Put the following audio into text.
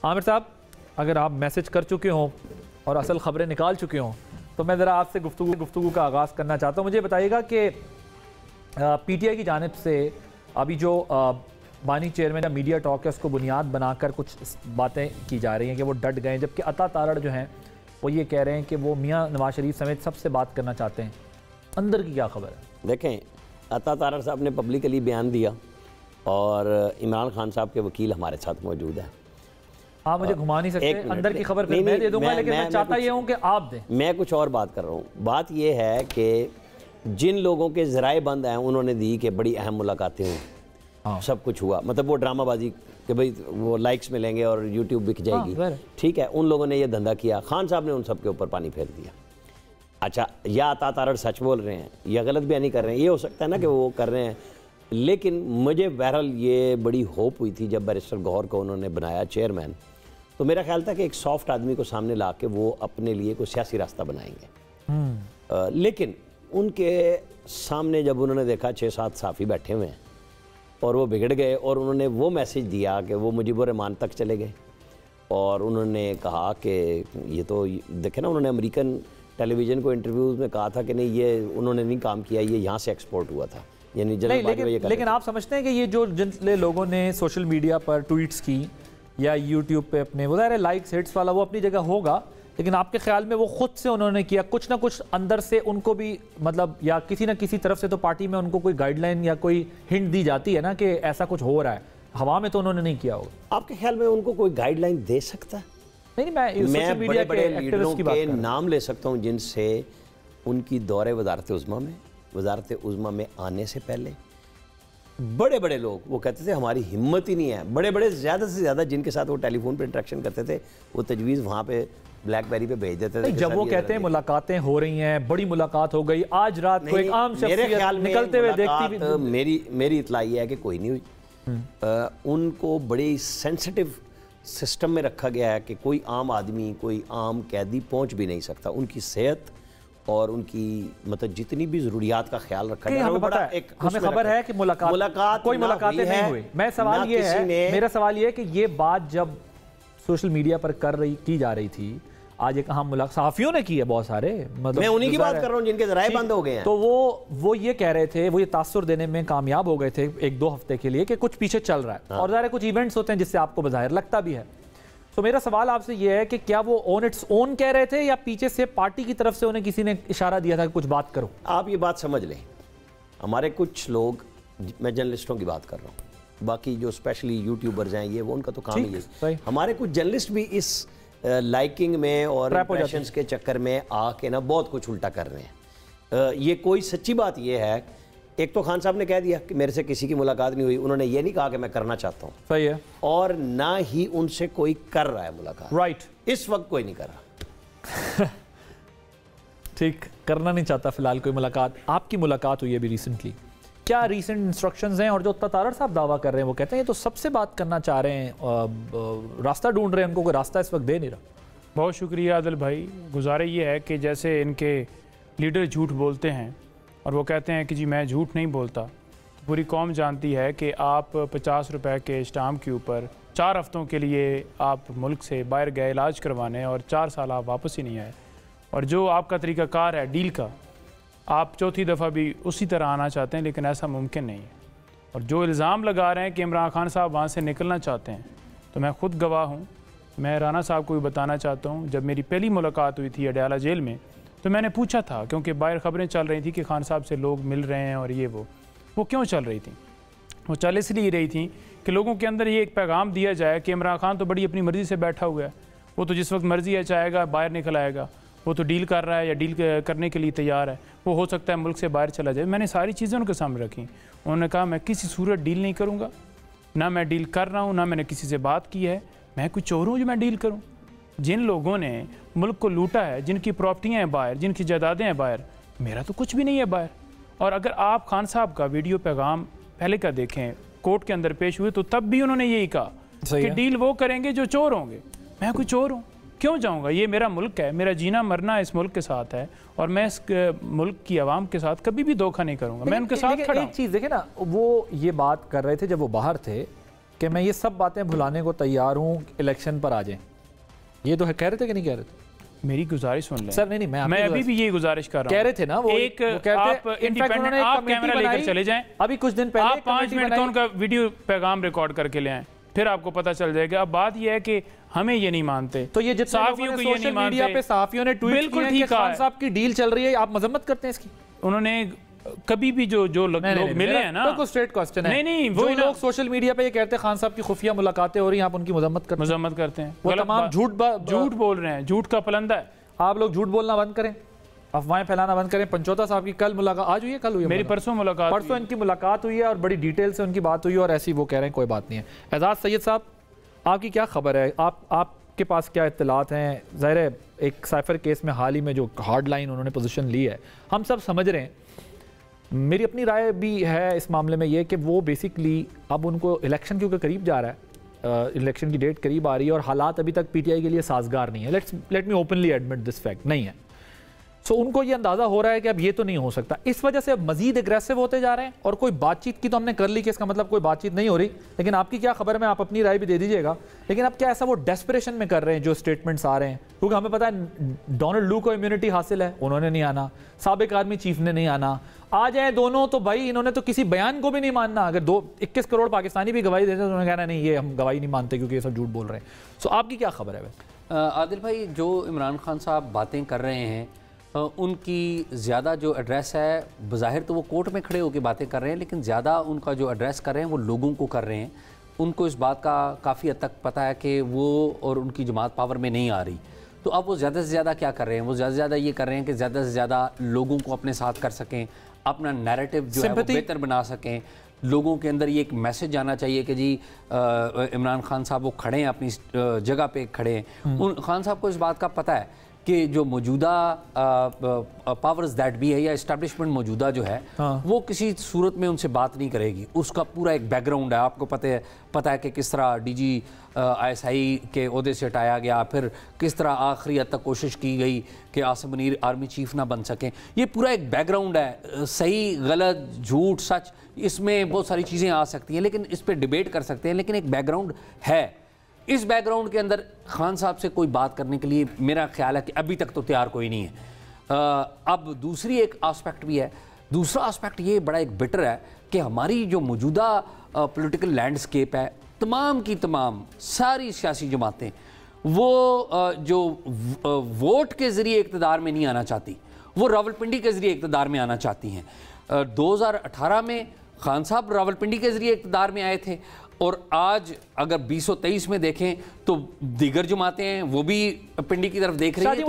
आमिर साहब, अगर आप मैसेज कर चुके हों और असल ख़बरें निकाल चुके हों तो मैं ज़रा आपसे गुफ्तगू का आगाज़ करना चाहता हूँ। मुझे बताइएगा कि पीटीआई की जानिब से अभी जो बानी चेयरमैन या मीडिया टॉक है उसको बुनियाद बनाकर कुछ बातें की जा रही हैं कि वो डट गए, जबकि अता तारड़ जो हैं वो ये कह रहे हैं कि वो मियाँ नवाज शरीफ समेत सबसे बात करना चाहते हैं। अंदर की क्या खबर है? देखें, अता तारड़ साहब ने पब्लिकली बयान दिया और इमरान खान साहब के वकील हमारे साथ मौजूद हैं। आप मुझे घुमा नहीं सकते, अंदर की खबर फिर मैं दे दूंगा, लेकिन मैं चाहता ये हूँ कि आप दें। मैं कुछ और बात कर रहा हूँ। बात ये है कि जिन लोगों के ज़राए बंद हैं उन्होंने दी कि बड़ी अहम मुलाकातें हुई, हाँ। सब कुछ हुआ, मतलब वो ड्रामाबाजी कि भाई वो लाइक्स मिलेंगे और यूट्यूब बिक जाएगी, हाँ, ठीक है, उन लोगों ने ये धंधा किया। खान साहब ने उन सब के ऊपर पानी फेर दिया। अच्छा, या अता तारड़ सच बोल रहे हैं या गलत बयानी कर रहे हैं, ये हो सकता है ना कि वो कर रहे हैं, लेकिन मुझे बहरहाल ये बड़ी होप हुई थी जब बैरिस्टर गौहर को उन्होंने बनाया चेयरमैन, तो मेरा ख्याल था कि एक सॉफ्ट आदमी को सामने ला के वो अपने लिए कोई सियासी रास्ता बनाएंगे। लेकिन उनके सामने जब उन्होंने देखा 6-7 साफ़ी बैठे हुए हैं और वो बिगड़ गए और उन्होंने वो मैसेज दिया कि वो मुजीबुर रहमान तक चले गए और उन्होंने कहा कि ये तो देखे ना, उन्होंने अमेरिकन टेलीविज़न को इंटरव्यूज़ में कहा था कि नहीं, ये उन्होंने नहीं काम किया, ये यहाँ से एक्सपोर्ट हुआ था, यानी लेकिन आप समझते हैं कि ये जो जिन लोगों ने सोशल मीडिया पर ट्वीट्स की या यूट्यूब पे अपने वो ज़ाहिर लाइक्स हिट्स वाला वो अपनी जगह होगा, लेकिन आपके ख्याल में वो खुद से उन्होंने किया, कुछ ना कुछ अंदर से उनको भी, मतलब या किसी ना किसी तरफ से तो पार्टी में उनको कोई गाइडलाइन या कोई हिंट दी जाती है ना कि ऐसा कुछ हो रहा है, हवा में तो उन्होंने नहीं किया होगा। आपके ख्याल में उनको कोई गाइडलाइन दे सकता है? नहीं, मैं बड़े बड़े लीडरों के नाम ले सकता हूँ जिनसे उनकी दौरे वजारत उज़्मा में आने से पहले बड़े बड़े लोग वो कहते थे हमारी हिम्मत ही नहीं है, बड़े बड़े ज़्यादा से ज़्यादा जिनके साथ वो टेलीफोन पे इंटरेक्शन करते थे वो तजवीज़ वहाँ पे ब्लैकबेरी पे भेज देते थे। जब वो कहते हैं मुलाकातें हो रही हैं, बड़ी मुलाकात हो गई, आज रात को एक आम शख्सियत निकलते हुए देखती भी, मेरी इतला ये है कि कोई नहीं हुई। उनको बड़ी सेंसिटिव सिस्टम में रखा गया है कि कोई आम आदमी, कोई आम कैदी पहुँच भी नहीं सकता। उनकी सेहत और उनकी मतलब जितनी भी ज़रूरियात का ख्याल रखा गया। हमें खबर है कि कोई मुलाकातें नहीं हुई। मैं सवाल ये है, मेरा सवाल ये है कि ये बात जब सोशल मीडिया पर की जा रही थी, आज एक अहम मुलाकात सहाफ़ियों ने की है बहुत सारे, मतलब मैं उन्हीं की बात कर रहा हूँ जिनके ज़राए बंद हो गए हैं। तो वो ये कह रहे थे, वो ये तासुर देने में कामयाब हो गए थे 1-2 हफ्ते के लिए कि कुछ पीछे चल रहा है, हाँ। और ज़ाहिर कुछ इवेंट्स होते हैं जिससे आपको बज़ाहिर लगता भी है। तो मेरा सवाल आपसे ये है कि क्या वो ऑन इट्स ओन कह रहे थे या पीछे से पार्टी की तरफ से उन्हें किसी ने इशारा दिया था कि कुछ बात करो? आप ये बात समझ लें, हमारे कुछ लोग, मैं जर्नलिस्टों की बात कर रहा हूँ, बाकी जो स्पेशली यूट्यूबर्स हैं ये वो उनका तो काम ही है, हमारे कुछ जर्नलिस्ट भी इस लाइकिंग में और इंप्रेशंस के चक्कर में आके ना बहुत कुछ उल्टा कर रहे हैं। ये कोई सच्ची बात ये है, एक तो खान साहब ने कह दिया कि मेरे से किसी की मुलाकात नहीं हुई, उन्होंने ये नहीं कहा कि मैं करना चाहता हूँ, सही है, और ना ही उनसे कोई कर रहा है मुलाकात, राइट, इस वक्त कोई नहीं कर रहा। ठीक, करना नहीं चाहता फिलहाल कोई मुलाकात। आपकी मुलाकात हुई है अभी रिसेंटली, क्या रीसेंट इंस्ट्रक्शंस हैं? और जो अता तारड़ साहब दावा कर रहे हैं वो कहते हैं ये तो सबसे बात करना चाह रहे हैं, रास्ता ढूंढ रहे हैं, उनको कोई रास्ता इस वक्त दे नहीं रहा। बहुत शुक्रिया आदिल भाई। गुजारे ये है कि जैसे इनके लीडर झूठ बोलते हैं और वो कहते हैं कि जी मैं झूठ नहीं बोलता, तो पूरी कौम जानती है कि आप 50 रुपए के स्टाम्प के ऊपर 4 हफ्तों के लिए आप मुल्क से बाहर गए इलाज करवाने और 4 साल आप वापस ही नहीं आए, और जो आपका तरीक़ाकार है डील का, आप चौथी दफ़ा भी उसी तरह आना चाहते हैं, लेकिन ऐसा मुमकिन नहीं है। और जो इल्ज़ाम लगा रहे हैं कि इमरान खान साहब वहाँ से निकलना चाहते हैं, तो मैं ख़ुद गवाह हूँ। मैं राना साहब को भी बताना चाहता हूँ, जब मेरी पहली मुलाकात हुई थी अडयाला जेल में, तो मैंने पूछा था, क्योंकि बाहर ख़बरें चल रही थी कि खान साहब से लोग मिल रहे हैं और ये वो क्यों चल रही थी? वो चल इसलिए रही थी कि लोगों के अंदर ये एक पैगाम दिया जाए कि इमरान खान तो बड़ी अपनी मर्ज़ी से बैठा हुआ है, वो तो जिस वक्त मर्ज़ी है चाहेगा बाहर निकल आएगा, वो तो डील कर रहा है या डील करने के लिए तैयार है, वो हो सकता है मुल्क से बाहर चला जाए। मैंने सारी चीज़ें उनके सामने रखी। उन्होंने कहा मैं किसी सूरत डील नहीं करूँगा, ना मैं डील कर रहा हूँ, ना मैंने किसी से बात की है, मैं कोई चोर हूँ जो मैं डील करूँ? जिन लोगों ने मुल्क को लूटा है, जिनकी प्रॉपर्टियाँ हैं बाहर, जिनकी जायदादें हैं बाहर, मेरा तो कुछ भी नहीं है बाहर। और अगर आप खान साहब का वीडियो पैगाम पहले का देखें, कोर्ट के अंदर पेश हुए, तो तब भी उन्होंने यही कहा कि डील वो करेंगे जो चोर होंगे। मैं कोई चोर हूँ? क्यों जाऊँगा? ये मेरा मुल्क है, मेरा जीना मरना इस मुल्क के साथ है, और मैं इस मुल्क की आवाम के साथ कभी भी धोखा नहीं करूँगा। मैं उनके साथ खड़ा। एक चीज़ देखें ना, वो ये बात कर रहे थे जब वो बाहर थे कि मैं ये सब बातें भुलाने को तैयार हूँ, इलेक्शन पर आ जाएं। ये तो है, कह रहे थे कि नहीं कह रहे थे? मेरी गुजारिश सुन लें सर। नहीं, मैं अभी भी ये गुजारिश कर रहा हूँ। कह रहे थे ना वो एक आप इंडिपेंडेंट, आप कैमरा लेकर चले जाएं, अभी कुछ दिन पहले आप 5 मिनट का उनका वीडियो पैगाम रिकॉर्ड करके ले आएं, फिर आपको पता चल जाएगा। अब बात यह है कि हमें ये नहीं मानते, तो ये जितने सहाफियों को ये नहीं मानते। मीडिया पे सहाफियों ने ट्वीट बिल्कुल किया ठीक कि खान साहब की डील चल रही है, आप मजम्मत करते हैं इसकी? उन्होंने कभी भी जो लोग मिले हैं ना, तो स्ट्रेट क्वेश्चन है। नहीं, वो लोग सोशल मीडिया पे ये कहते हैं खान साहब की खुफिया मुलाकातें हो रही हैं, आप उनकी मजम्मत करते हैं। वो तमाम झूठ बोल रहे हैं, झूठ का पलंदा है। आप लोग झूठ बोलना बंद करें, अफवाहें फैलाना बंद करें। पंचोता साहब की कल मुलाकात, आज हुई है, कल हुई है? मेरी परसों मुलाकात, परसों इनकी मुलाकात हुई है और बड़ी डिटेल से उनकी बात हुई है, और ऐसी वो कह रहे हैं कोई बात नहीं है। एजाज सैयद साहब, आपकी क्या खबर है? आपके पास क्या इत्तलात हैं? ज़ाहिर है एक साइफर केस में हाल ही में जो हार्ड लाइन उन्होंने पोजीशन ली है, हम सब समझ रहे हैं। मेरी अपनी राय भी है इस मामले में ये कि वो बेसिकली अब उनको इलेक्शन क्योंकि करीब जा रहा है, इलेक्शन की डेट करीब आ रही है और हालात अभी तक पीटीआई के लिए साजगार नहीं है। Let me openly admit this fact, नहीं है। सो उनको ये अंदाज़ा हो रहा है कि अब ये तो नहीं हो सकता, इस वजह से अब मजीद एग्रेसिव होते जा रहे हैं। और कोई बातचीत की तो हमने कर ली कि इसका मतलब कोई बातचीत नहीं हो रही, लेकिन आपकी क्या खबर में, आप अपनी राय भी दे दीजिएगा। लेकिन अब क्या ऐसा वो डेस्परेशन में कर रहे हैं जो स्टेटमेंट्स आ रहे हैं? क्योंकि हमें पता है डोनाल्ड लू को इम्यूनिटी हासिल है, उन्होंने नहीं आना, साबिक आर्मी चीफ ने नहीं आना, आ जाए दोनों तो भाई इन्होंने तो किसी बयान को भी नहीं मानना। अगर 21 करोड़ पाकिस्तानी भी गवाही देते तो उन्होंने कहना नहीं, ये हम गवाही नहीं मानते क्योंकि ये सब झूठ बोल रहे हैं। सो आपकी क्या खबर है? आदिल भाई, जो इमरान खान साहब बातें कर रहे हैं, उनकी ज़्यादा जो एड्रेस है, बज़ाहिर तो वो कोर्ट में खड़े होकर बातें कर रहे हैं, लेकिन ज़्यादा उनका जो एड्रेस कर रहे हैं वो लोगों को कर रहे हैं। उनको इस बात का काफ़ी हद तक पता है कि वो और उनकी जमात पावर में नहीं आ रही, तो अब वो ज़्यादा से ज़्यादा क्या कर रहे हैं? वो ज़्यादा से ज़्यादा ये कर रहे हैं कि ज़्यादा से ज़्यादा लोगों को अपने साथ कर सकें, अपना नैरेटिव जो है वो बेहतर बना सकें। लोगों के अंदर ये एक मैसेज जाना चाहिए कि जी इमरान खान साहब वो खड़े हैं, अपनी जगह पे खड़े हैं। उन खान साहब को इस बात का पता है कि जो मौजूदा पावर्स दैट भी है या इस्टेब्लिशमेंट मौजूदा जो है, वो किसी सूरत में उनसे बात नहीं करेगी। उसका पूरा एक बैकग्राउंड है, आपको पता है कि किस तरह डीजी ISI के ओहदे से हटाया गया, फिर किस तरह आखिरी हद तक कोशिश की गई कि आसिम मुनीर आर्मी चीफ ना बन सकें। ये पूरा एक बैकग्राउंड है, सही गलत झूठ सच, इसमें बहुत सारी चीज़ें आ सकती हैं, लेकिन इस पर डिबेट कर सकते हैं, लेकिन एक बैकग्राउंड है। इस बैकग्राउंड के अंदर खान साहब से कोई बात करने के लिए मेरा ख्याल है कि अभी तक तो तैयार कोई नहीं है। अब दूसरी एक आस्पेक्ट भी है, दूसरा आस्पेक्ट ये बड़ा एक बिटर है कि हमारी जो मौजूदा पॉलिटिकल लैंडस्केप है, तमाम की तमाम सारी सियासी जमातें वो जो वोट के ज़रिए इक़्तिदार में नहीं आना चाहती, वो रावलपिंडी के ज़रिए इक़्तिदार में आना चाहती हैं। 2018 में खान साहब रावलपिंडी के ज़रिए इक़्तिदार में आए थे, और आज अगर 2023 में देखें तो दीगर जमातें हैं वो भी पिंडी की तरफ देख रही हैं।